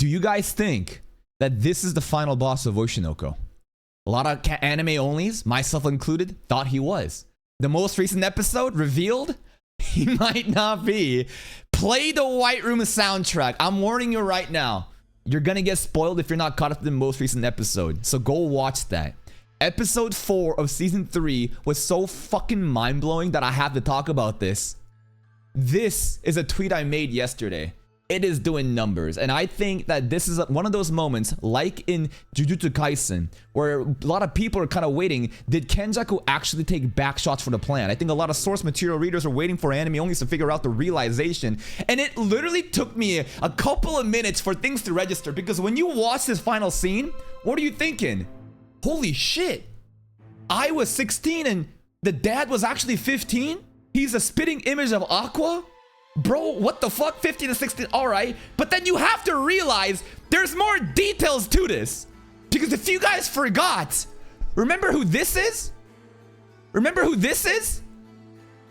Do you guys think that this is the final boss of Oshinoko? A lot of anime onlys, myself included, thought he was. The most recent episode revealed he might not be. Play the White Room soundtrack. I'm warning you right now. You're gonna get spoiled if you're not caught up to the most recent episode. So go watch that. Episode 4 of season 3 was so fucking mind-blowing that I have to talk about this. This is a tweet I made yesterday. It is doing numbers, and I think that this is one of those moments, like in Jujutsu Kaisen, where a lot of people are kind of waiting. Did Kenjaku actually take back shots for the plan? I think a lot of source material readers are waiting for anime only to figure out the realization, and it literally took me a couple of minutes for things to register, because when you watch this final scene, what are you thinking? Holy shit, I was 16 and the dad was actually 15? He's a spitting image of Aqua? Bro, what the fuck? 15 to 16, all right. But then you have to realize there's more details to this. Because if you guys forgot, remember who this is? Remember who this is?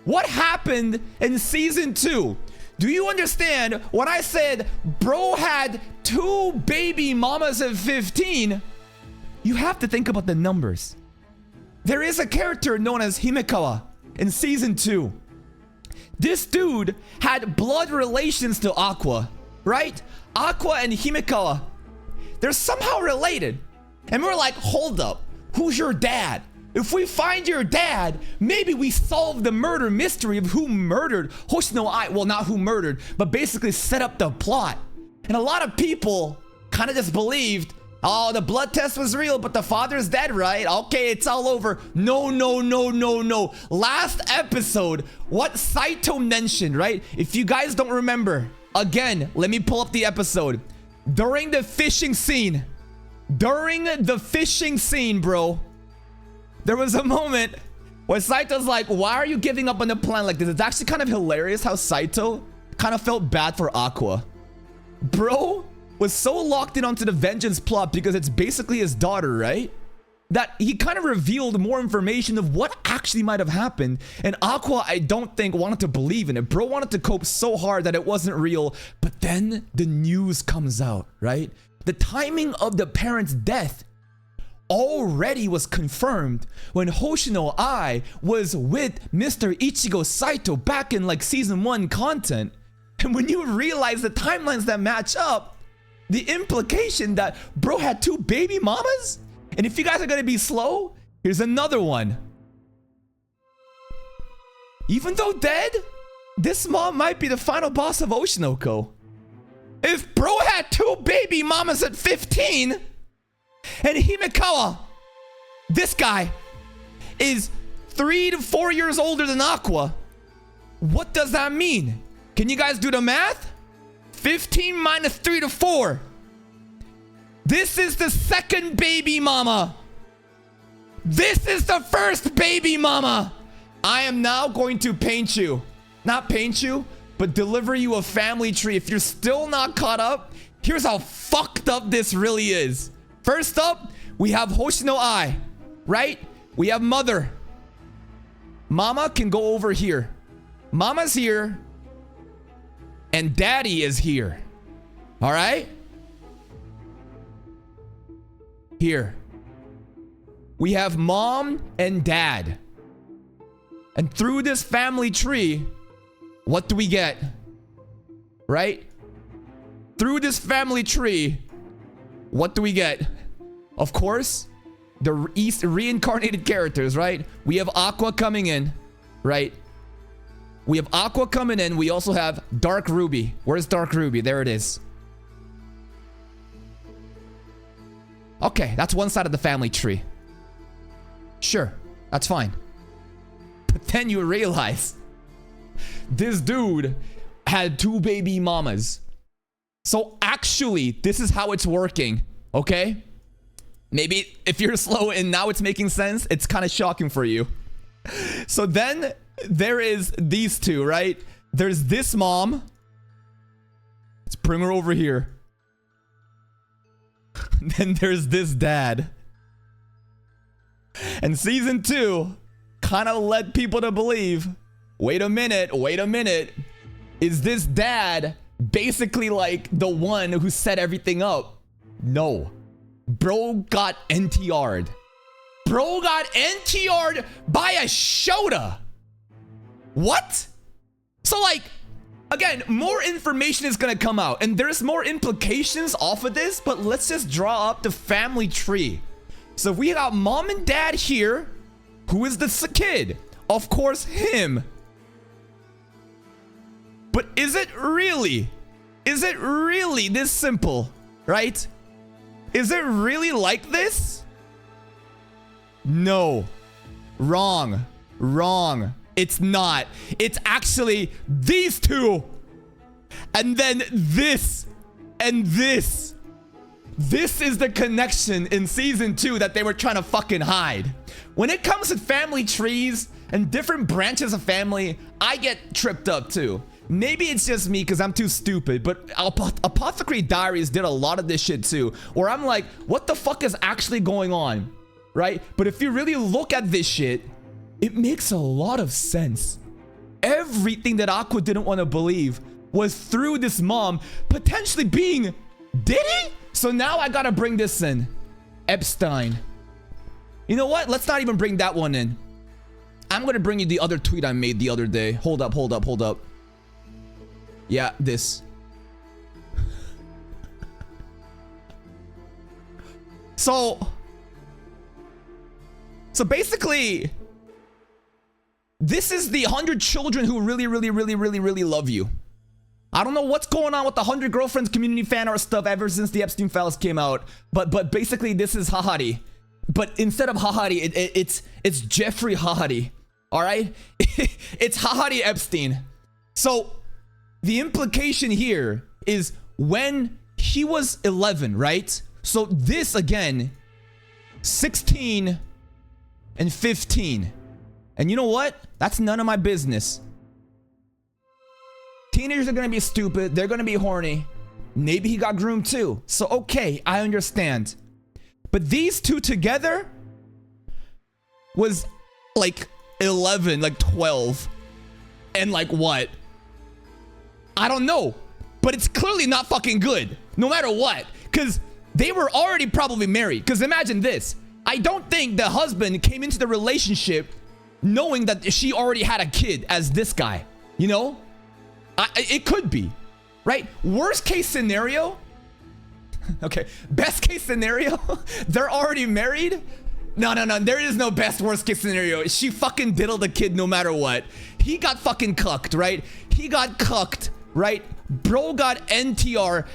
What happened in season 2? Do you understand when I said bro had 2 baby mamas at 15? You have to think about the numbers. There is a character known as Himekawa in season 2. This dude had blood relations to Aqua, right? Aqua and Himekawa, they're somehow related. And we're like, hold up, who's your dad? If we find your dad, maybe we solve the murder mystery of who murdered Hoshino Ai. Well, not who murdered, but basically set up the plot. And a lot of people kind of just believed, oh, the blood test was real, but the father's dead, right? Okay, it's all over. No, no, no, no, no. Last episode, what Saito mentioned, right? If you guys don't remember, again, let me pull up the episode. During the fishing scene, bro, there was a moment where Saito's like, why are you giving up on the plan like this? It's actually kind of hilarious how Saito kind of felt bad for Aqua. Bro was so locked in onto the vengeance plot because it's basically his daughter, right? That he kind of revealed more information of what actually might have happened. And Aqua, I don't think, wanted to believe in it. Bro wanted to cope so hard that it wasn't real. But then the news comes out, right? The timing of the parent's death already was confirmed when Hoshino Ai was with Mr. Ichigo Saito back in like season 1 content. And when you realize the timelines that match up, the implication that bro had 2 baby mamas? And if you guys are gonna be slow, here's another one. Even though dead, this mom might be the final boss of Oshinoko. If bro had 2 baby mamas at 15, and Himekawa, this guy, is 3 to 4 years older than Aqua, what does that mean? Can you guys do the math? 15 minus 3 to 4. This is the second baby mama. This is the first baby mama. I am now going to paint you. Not paint you, but deliver you a family tree. If you're still not caught up, here's how fucked up this really is. First up, we have Hoshino Ai, right? We have mother. Mama can go over here. Mama's here. And daddy is here. All right? Here. We have mom and dad. And through this family tree, what do we get? Right? Through this family tree, what do we get? Of course, the reincarnated characters, right? We have Aqua coming in, right? We have Aqua coming in. We also have Dark Ruby. Where's Dark Ruby? There it is. Okay, that's one side of the family tree. Sure, that's fine. But then you realize this dude had 2 baby mamas. So actually, this is how it's working, okay? Maybe if you're slow and now it's making sense, it's kind of shocking for you. So then there is these 2, right? There's this mom. Let's bring her over here. Then there's this dad. And season 2 kind of led people to believe, wait a minute. Is this dad basically like the one who set everything up. No. Bro got NTR'd. Bro got NTR'd by a Shota. What? So like, again, more information is gonna come out and there's more implications off of this, but let's just draw up the family tree. So we got mom and dad here. Who is the kid? Of course, him. But is it really this simple, right? Is it really like this? No. Wrong. It's not. It's actually these two. And then this. And this. This is the connection in season 2 that they were trying to fucking hide. When it comes to family trees and different branches of family, I get tripped up too. Maybe it's just me because I'm too stupid, but Apothecary Diaries did a lot of this shit too, where I'm like, what the fuck is actually going on, right? But if you really look at this shit, it makes a lot of sense. Everything that Aqua didn't want to believe was through this mom potentially being Diddy? So now I gotta bring this in. Epstein. You know what? Let's not even bring that one in. I'm gonna bring you the other tweet I made the other day. Hold up. Yeah, this. So basically, this is the 100 children who really love you. I don't know what's going on with the 100 Girlfriends community fan art stuff ever since the Epstein files came out, but basically this is Hahadi. But instead of Hahadi, it's Jeffrey Hahadi. All right, it's Hahadi Epstein. So the implication here is when he was 11, right? So this again, 16 and 15. And you know what? That's none of my business. Teenagers are gonna be stupid. They're gonna be horny. Maybe he got groomed too. So okay, I understand. But these two together was like 11, like 12. And like what? I don't know. But it's clearly not fucking good. No matter what. Because they were already probably married. Because imagine this. I don't think the husband came into the relationship knowing that she already had a kid as this guy. You know? It could be. Right? Worst case scenario. Okay. Best case scenario. They're already married. No. There is no best worst case scenario. She fucking diddled the kid no matter what. He got fucking cucked, right? He got cucked, right? Bro got NTR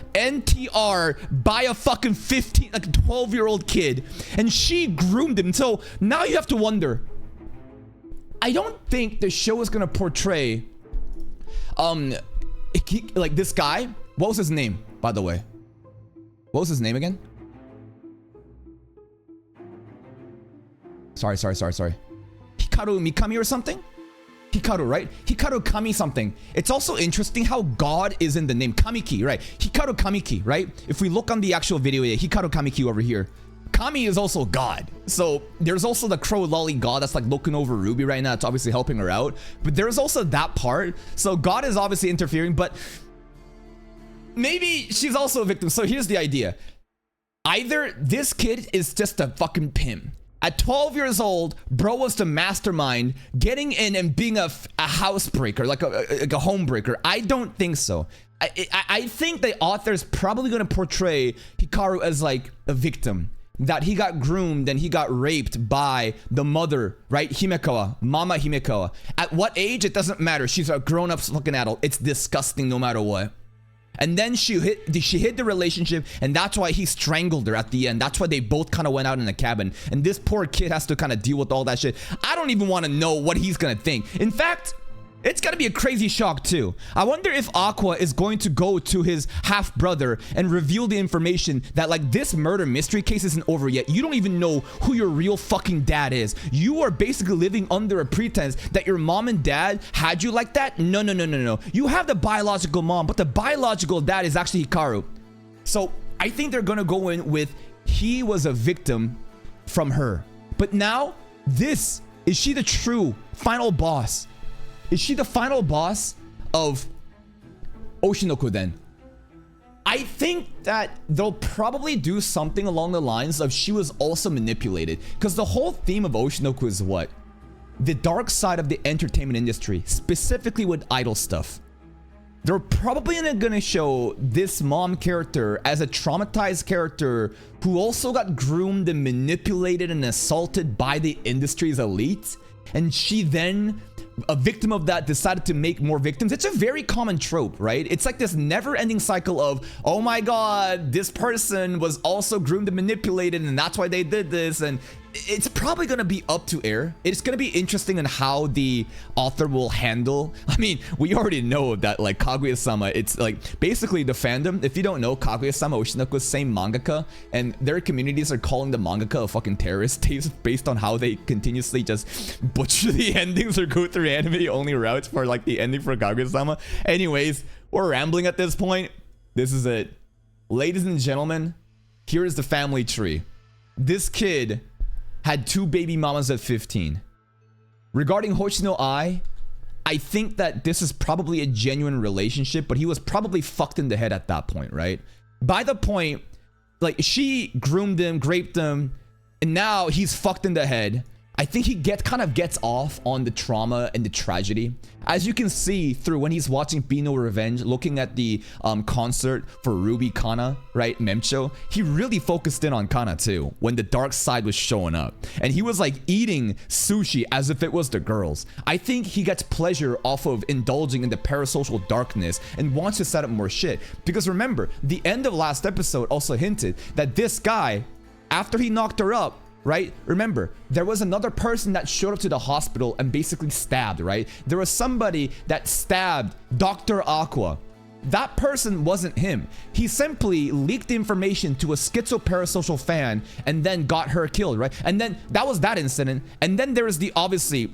by a fucking 15, like 12-year-old kid. And she groomed him. So now you have to wonder. I don't think the show is going to portray, like this guy. What was his name, by the way? What was his name again? Sorry. Hikaru Mikami or something? Hikaru, right? Hikaru Kami something. It's also interesting how God is in the name. Kamiki, right? Hikaru Kamiki, right? If we look on the actual video, yeah, Hikaru Kamiki over here. Kami is also God. So there's also the crow lolly God that's like looking over Ruby right now. It's obviously helping her out. But there's also that part. So God is obviously interfering, but maybe she's also a victim. So here's the idea. Either this kid is just a fucking pimp. At 12 years old, bro was the mastermind getting in and being a housebreaker, like a homebreaker. I don't think so. I think the author is probably going to portray Hikaru as like a victim. That he got groomed and he got raped by the mother, right? Himekawa, Mama Himekawa. At what age? It doesn't matter. She's a grown-up fucking adult. It's disgusting no matter what. And then she hid the relationship, and that's why he strangled her at the end. That's why they both kind of went out in the cabin. And this poor kid has to kind of deal with all that shit. I don't even want to know what he's gonna think. In fact, it's gonna be a crazy shock too. I wonder if Aqua is going to go to his half-brother and reveal the information that like this murder mystery case isn't over yet. You don't even know who your real fucking dad is. You are basically living under a pretense that your mom and dad had you like that. No. You have the biological mom, but the biological dad is actually Hikaru. So I think they're gonna go in with he was a victim from her. But now, is she the true final boss? Is she the final boss of Oshinoko then. I think that they'll probably do something along the lines of she was also manipulated. Because the whole theme of Oshinoko is what? The dark side of the entertainment industry, specifically with idol stuff. They're probably gonna show this mom character as a traumatized character who also got groomed and manipulated and assaulted by the industry's elite. And she then, a victim of that, decided to make more victims. It's a very common trope, right? It's like this never-ending cycle of, oh my god, this person was also groomed and manipulated and that's why they did this. And it's probably going to be up to air. It's going to be interesting in how the author will handle. I mean, we already know that like Kaguya-sama, it's like basically the fandom. If you don't know, Kaguya-sama Oshinoko's same mangaka, and their communities are calling the mangaka a fucking terrorist based on how they continuously just butcher the endings or go through anime only routes for like the ending for Kaguya-sama. Anyways, we're rambling at this point. This is it. Ladies and gentlemen, here is the family tree. This kid had 2 baby mamas at 15. Regarding Hoshino I think that this is probably a genuine relationship, but he was probably fucked in the head at that point, right? By the point, like, she groomed him, raped him, and now he's fucked in the head. I think he kind of gets off on the trauma and the tragedy. As you can see through when he's watching Beano Revenge, looking at the concert for Ruby Kana, right, Memcho, he really focused in on Kana too when the dark side was showing up. And he was like eating sushi as if it was the girls. I think he gets pleasure off of indulging in the parasocial darkness and wants to set up more shit. Because remember, the end of last episode also hinted that this guy, after he knocked her up, right? Remember, there was another person that showed up to the hospital and basically stabbed, right? There was somebody that stabbed Dr. Aqua. That person wasn't him. He simply leaked the information to a schizoparasocial fan and then got her killed, right? And then that was that incident. And then there is the obviously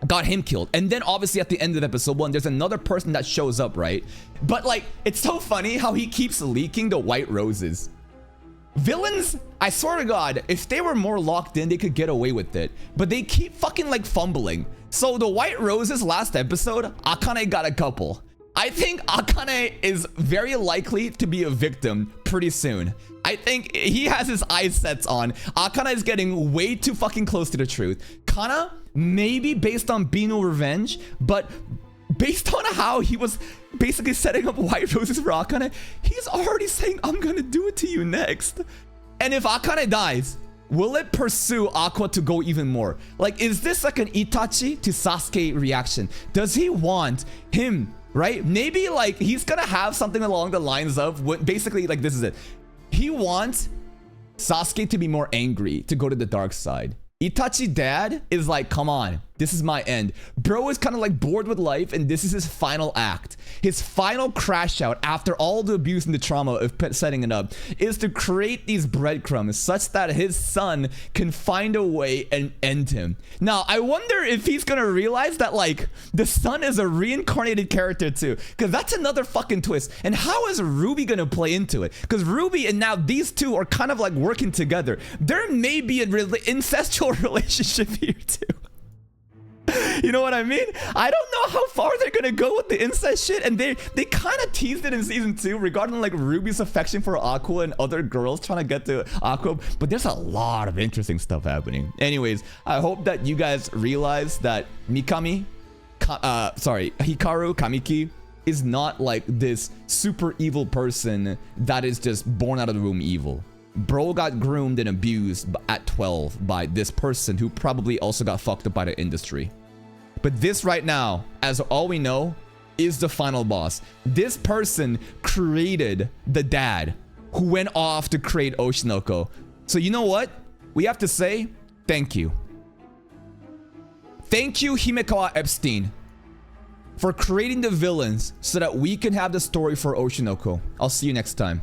got him killed. And then obviously at the end of episode 1, there's another person that shows up, right? But like, it's so funny how he keeps leaking the white roses. Villains, I swear to God, if they were more locked in, they could get away with it. But they keep fucking like fumbling. So the white roses last episode, Akane got a couple. I think Akane is very likely to be a victim pretty soon. I think he has his eyes sets on. Akane is getting way too fucking close to the truth. Kana, maybe based on Beano Revenge, but based on how he was basically setting up white roses for Akane, he's already saying, I'm gonna do it to you next. And if Akane dies, will it pursue Aqua to go even more? Like, is this like an Itachi to Sasuke reaction? Does he want him, right? Maybe like he's gonna have something along the lines of what basically, like, this is it. He wants Sasuke to be more angry, to go to the dark side. Itachi dad is like, come on, this is my end. Bro is kind of like bored with life, and this is his final act. His final crash out after all the abuse and the trauma of setting it up is to create these breadcrumbs such that his son can find a way and end him. Now, I wonder if he's gonna realize that like the son is a reincarnated character too, because that's another fucking twist. And how is Ruby gonna play into it? Because Ruby and now these two are kind of like working together. There may be an incestual relationship here too. You know what I mean? I don't know how far they're gonna go with the incest shit, and they kind of teased it in season 2 regarding like Ruby's affection for Aqua and other girls trying to get to Aqua, but there's a lot of interesting stuff happening. Anyways, I hope that you guys realize that Hikaru Kamiki is not like this super evil person that is just born out of the womb evil. Bro got groomed and abused at 12 by this person who probably also got fucked up by the industry. But this right now, as all we know, is the final boss. This person created the dad who went off to create Oshinoko. So you know what? We have to say thank you. Thank you, Himekawa Epstein, for creating the villains so that we can have the story for Oshinoko. I'll see you next time.